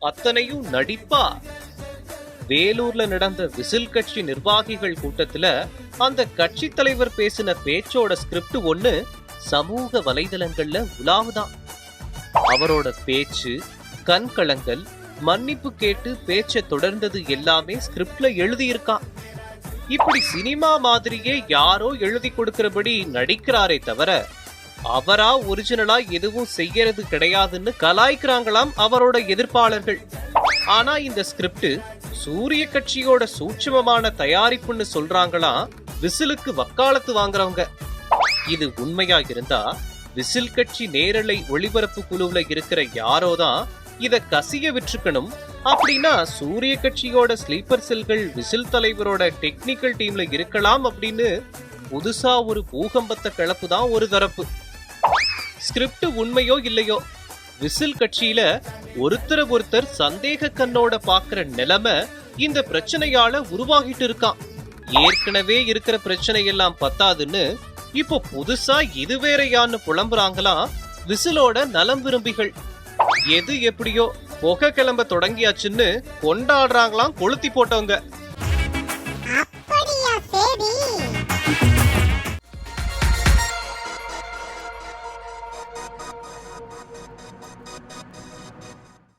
அத்தனையும் நடிப்பா? வேலூர்ல நடந்த விசில் கட்சி நிர்வாகிகள் கூட்டத்துல அந்த கட்சி தலைவர் பேசின பேச்சோட ஸ்கிரிப்ட் ஒண்ணு சமூக வலைதளங்கள்ல உலாவுதான். அவரோட பேச்சு, கண்கலங்கல், மன்னிப்பு கேட்டு பேச்ச தொடர்ந்தது எல்லாமே ஸ்கிரிப்ட்ல எழுதியிருக்கான். இப்படி சினிமா மாதிரியே யாரோ எழுதி கொடுக்கிறபடி நடிக்கிறாரே தவிர அவரா ஒரிஜினலா எதுவும் செய்யறது கிடையாதுன்னு கலாய்க்கிறாங்களாம் அவரோட எதிர்ப்பாளர்கள். ஆனா இந்த ஸ்கிரிப்ட் சூரிய கட்சியோட சூட்சுமமான தயாரிப்புன்னு சொல்றாங்களாம் விசிலுக்கு வக்காலத்து வாங்குறவங்க. இது உண்மையா இருந்தா விசில் கட்சி நேரலை ஒளிபரப்பு குழுவுல இருக்கிற யாரோதான் இத கசிய விற்றுக்கணும். அப்படின்னா சூரிய கட்சியோட ஸ்லீப்பர் செல்கள் விசில் தலைவரோட டெக்னிக்கல் டீம்ல இருக்கலாம் அப்படின்னு புதுசா ஒரு பூகம்பத்தை கிளப்புதான் ஒரு தரப்பு. ஸ்கிரிப்ட் உண்மையோ இல்லையோ, விசில் கட்சியில ஒருத்தர் சந்தேக கண்ணோட பாக்குற நிலைமை இந்த பிரச்சனையால உருவாகிட்டு இருக்கான். ஏற்கனவே இருக்கிற பிரச்சனை எல்லாம் பத்தாதுன்னு இப்போ புதுசா இது வேறையான்னு புலம்புறாங்களாம் விசிலோட நலம் விரும்பிகள். எது எப்படியோ புகை கிளம்ப தொடங்கியாச்சுன்னு கொண்டாடுறாங்களாம் கொளுத்தி போட்டவங்க.